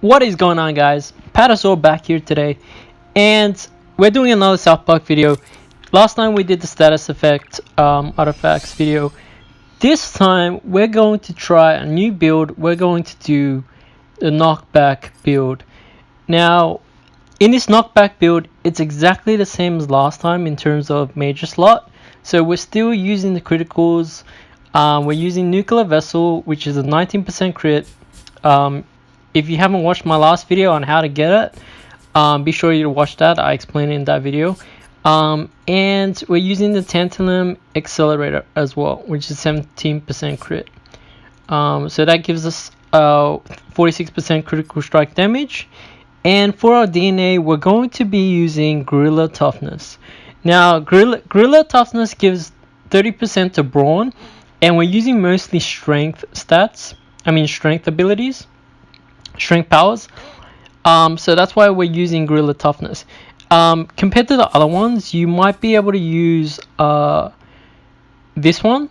What is going on, guys? Patasaur back here today, and we're doing another South Park video. Last time we did the status effect artifacts video. This time we're going to try a new build. We're going to do the knockback build. Now, in this knockback build, it's exactly the same as last time in terms of major slot. So we're still using the criticals. We're using nuclear vessel, which is a 19% crit. If you haven't watched my last video on how to get it, be sure you watch that. I explained it in that video. And we're using the tantalum accelerator as well, which is 17% crit. So that gives us 46% critical strike damage. And for our DNA, we're going to be using Guerrilla Toughness. Now, Guerrilla Toughness gives 30% to Brawn, and we're using mostly strength stats. Strength abilities. Strength powers. So that's why we're using Guerrilla Toughness. Compared to the other ones, you might be able to use this one,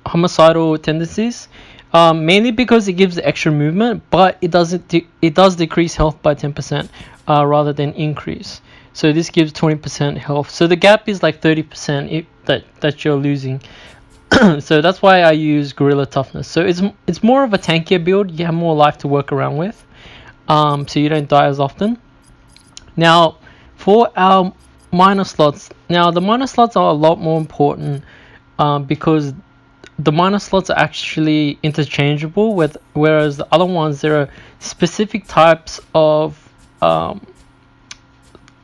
homicidal tendencies, mainly because it gives extra movement, but it does decrease health by 10% rather than increase. So this gives 20% health. So the gap is like 30% that you're losing. So that's why I use Guerrilla Toughness. So it's more of a tankier build. You have more life to work around with, so you don't die as often. Now, for our minor slots, the minor slots are a lot more important because the minor slots are actually interchangeable with, whereas the other ones, there are specific types of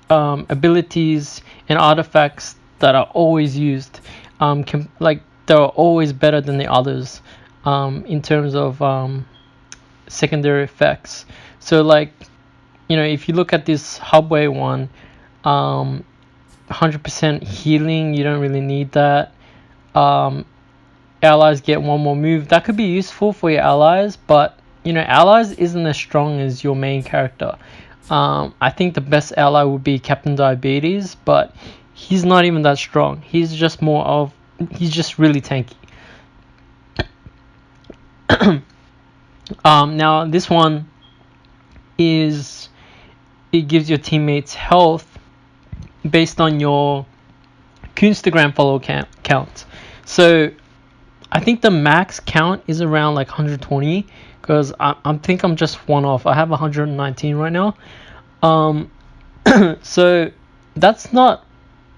abilities and artifacts that are always used. They're always better than the others in terms of secondary effects. So if you look at this Hubway one, 100% healing, you don't really need that. Allies get one more move. That could be useful for your allies, but allies isn't as strong as your main character. I think the best ally would be Captain Diabetes, but he's not even that strong. He's just really tanky. Now this one it gives your teammates health based on your Instagram follow count. So I think the max count is around 120, because I think I'm just one off. I have 119 right now. So that's not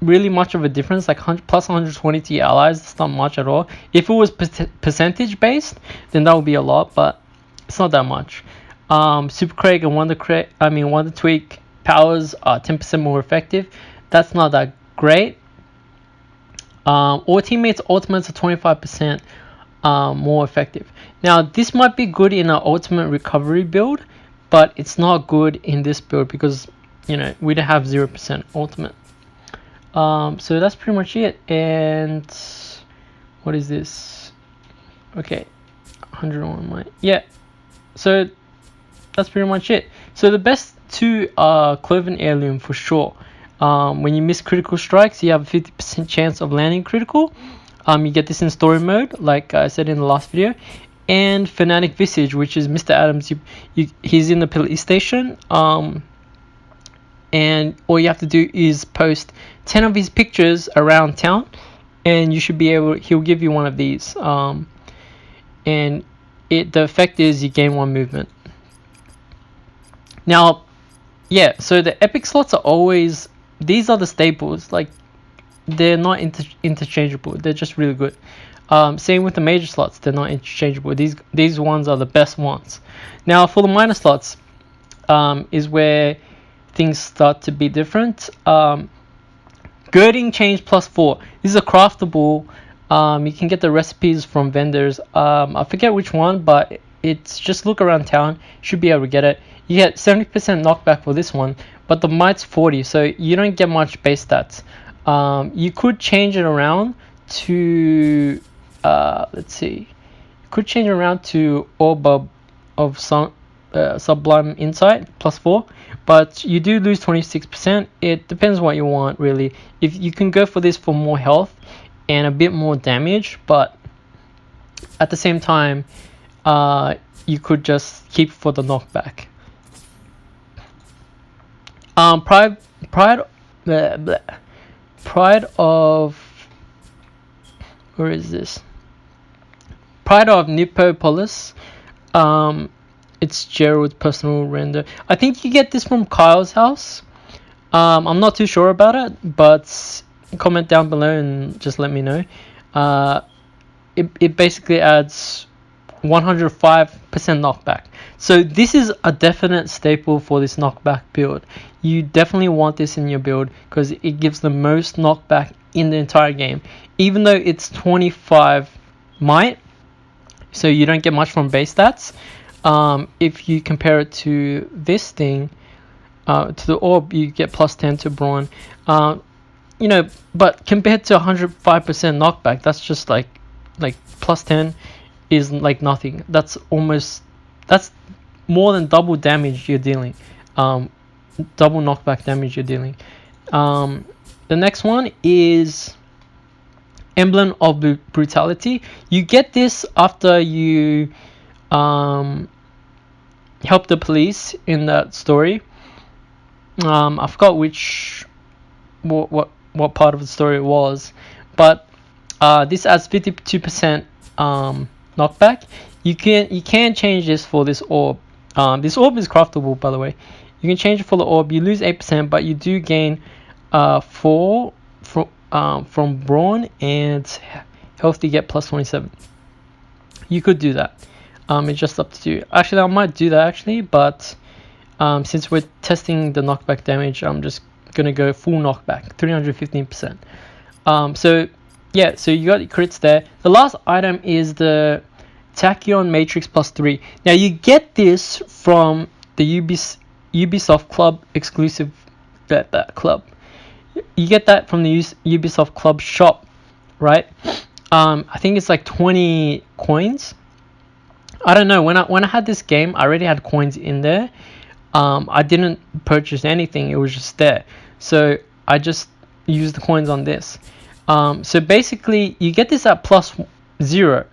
really much of a difference. Plus 120 to your allies, that's not much at all. If it was percentage based, then that would be a lot, but it's not that much. Super Craig and Wonder Tweak powers are 10% more effective. That's not that great. Or teammates ultimates are 25% more effective. Now this might be good in an ultimate recovery build, but it's not good in this build because we don't have 0% ultimate. So that's pretty much it. And what is this? Okay, 101 so that's pretty much it. So the best two are Cloven Heirloom for sure. When you miss critical strikes, you have a 50% chance of landing critical. You get this in story mode, like I said in the last video. And Fanatic Visage, which is Mr. Adams. He's in the police station. And all you have to do is post 10 of his pictures around town, and you should be he'll give you one of these. And the effect is you gain 1 movement. Now, so the epic slots are always, these are the staples. They're not interchangeable. They're just really good. Same with the major slots, they're not interchangeable. These ones are the best ones. Now for the minor slots, is where things start to be different. Girding change +4. This is a craftable. You can get the recipes from vendors. I forget which one, but it's just look around town. You should be able to get it. You get 70% knockback for this one, but the might's 40, so you don't get much base stats. You could change it around to let's see. You could change it around to Orb of Sublime Insight +4, but you do lose 26%. It depends what you want, really. If you can go for this for more health and a bit more damage, but at the same time you could just keep for the knockback. Pride of, where is this? Pride of Nipopolis. It's Gerald's personal render. I think you get this from Kyle's house. I'm not too sure about it, but comment down below and just let me know. It basically adds 105% knockback. So this is a definite staple for this knockback build. You definitely want this in your build because it gives the most knockback in the entire game. Even though it's 25 might, so you don't get much from base stats. If you compare it to this thing, to the orb, you get plus 10 to brawn. You know, but compared to 105% knockback, that's just like plus 10 is like nothing. That's more than double damage you're dealing. Double knockback damage you're dealing. The next one is Emblem of Brutality. You get this after you help the police in that story. I forgot what part of the story it was, but this adds 52% knockback. You can change this for this orb. This orb is craftable, by the way. You can change it for the orb. You lose 8%, but you do gain 4 from brawn and health. You get plus 27. You could do that. It's just up to you. Actually, I might do that but since we're testing the knockback damage, I'm just gonna go full knockback, 315%. So yeah, so you got your crits there. The last item is the Tachyon Matrix plus 3. Now you get this from the Ubisoft Club exclusive club. You get that from the Ubisoft Club shop, right? I think it's like 20 coins. I don't know. When I had this game, I already had coins in there. I didn't purchase anything. It was just there. So I just used the coins on this. So basically, you get this at plus 0,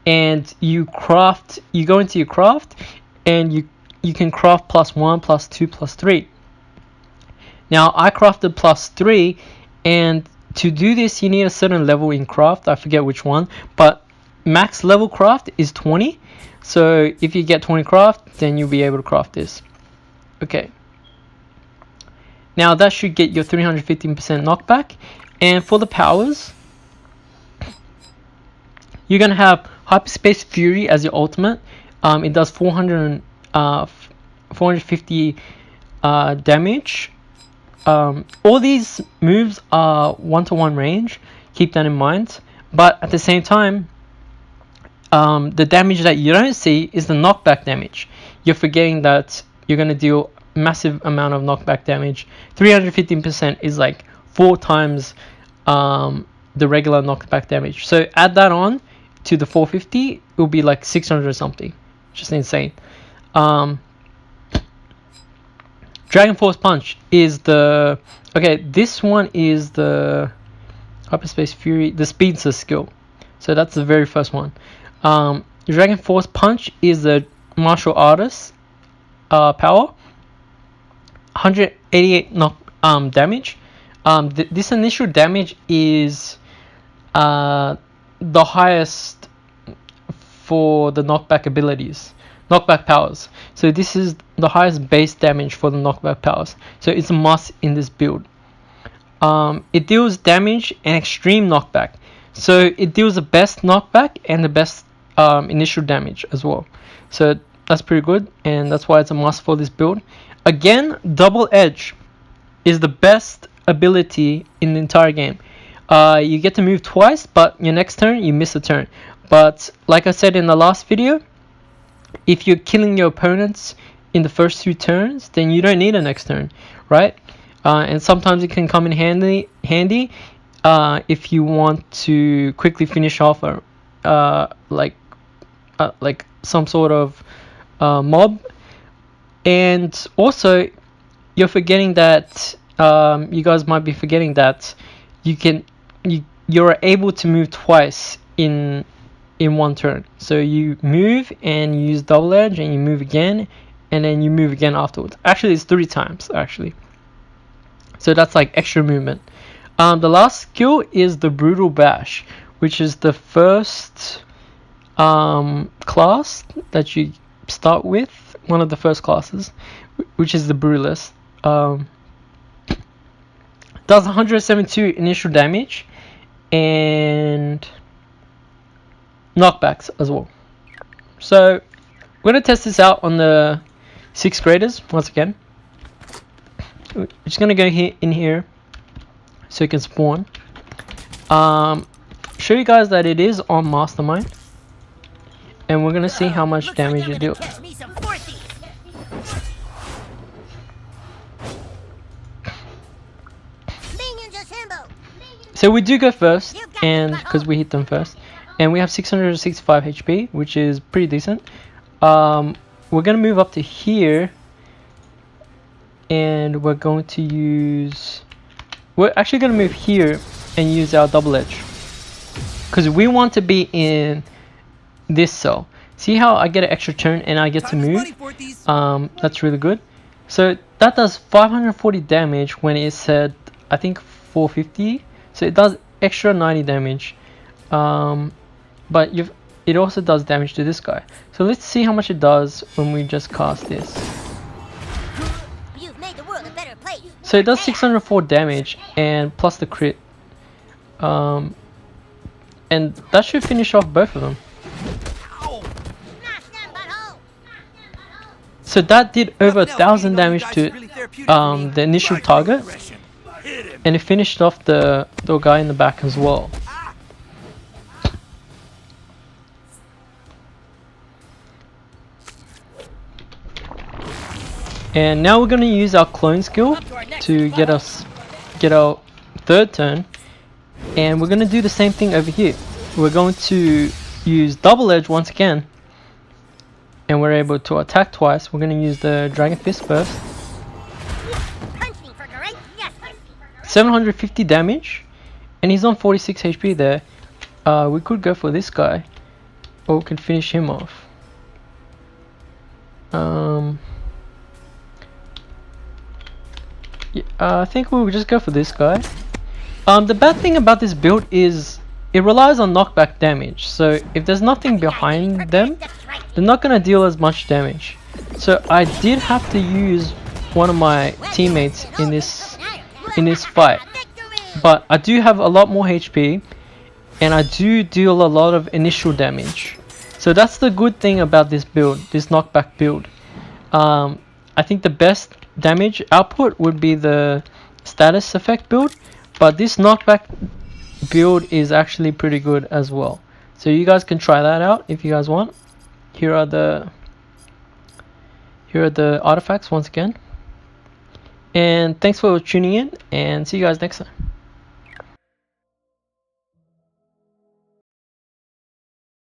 and you go into your craft, and you can craft plus 1, plus 2, plus 3. Now I crafted plus 3, and to do this, you need a certain level in craft. I forget which one, but max level craft is 20. So if you get 20 craft, then you'll be able to craft this. Okay. Now that should get your 315% knockback. And for the powers, you're gonna have Hyperspace Fury as your ultimate. It does 450 damage. All these moves are 1-to-1 range. Keep that in mind. But at the same time, the damage that you don't see is the knockback damage. You're forgetting that you're gonna deal massive amount of knockback damage. 315% is like 4 times the regular knockback damage. So add that on to the 450, it will be like 600 or something. Just insane. Dragon Force Punch is this one is the Hyperspace Fury, the Speedster skill. So that's the very first one. Dragon Force Punch is the martial artist power. 188 damage. This initial damage is the highest for the knockback abilities, knockback powers. So this is the highest base damage for the knockback powers. So it's a must in this build. It deals damage and extreme knockback. So it deals the best knockback and the best initial damage as well. So that's pretty good, and that's why it's a must for this build. Again, Double Edge is the best ability in the entire game. You get to move twice, but your next turn you miss a turn. But like I said in the last video, if you're killing your opponents in the first 2 turns, then you don't need a next turn, right? And sometimes it can come in handy if you want to quickly finish off like some sort of mob. And also, you're forgetting that you guys might be forgetting that you're able to move twice in in one turn. So you move and you use double edge, and you move again, and then you move again afterwards. Actually, it's 3 times actually. So that's like extra movement. The last skill is the Brutal Bash, which is the first class that you start with. One of the first classes, which is the Brutalist. Does 172 initial damage and knockbacks as well. So we're gonna test this out on the 6th graders once again. We're just gonna go here in here so you can spawn. Show you guys that it is on Mastermind, and we're gonna see how much damage you do. So we do go first, and because we hit them first, and we have 665 HP, which is pretty decent. We're gonna move up to here, and we're going to use. We're actually gonna move here and use our double edge, because we want to be in this cell. See how I get an extra turn and I get to move? That's really good. So that does 540 damage when it said, I think 450. So it does extra 90 damage. But it also does damage to this guy. So let's see how much it does when we just cast this. You've made the world a better place. So it does 604 damage and plus the crit. And that should finish off both of them. So that did over 1,000 damage to the initial target, and it finished off the guy in the back as well. And now we're going to use our clone skill to get our 3rd turn, and we're going to do the same thing over here. We're going to use double edge once again, and we're able to attack twice. We're going to use the Dragon Fist first. 750 damage, and he's on 46 HP there. We could go for this guy, or we could finish him off. Yeah, I think we'll just go for this guy. The bad thing about this build is it relies on knockback damage, so if there's nothing behind them, they're not going to deal as much damage. So I did have to use one of my teammates in this fight, but I do have a lot more HP, and I do deal a lot of initial damage. So that's the good thing about this build, this knockback build. I think the best damage output would be the status effect build, but this knockback build is actually pretty good as well. So you guys can try that out if you guys want. Here are the artifacts once again, and thanks for tuning in, and see you guys next time.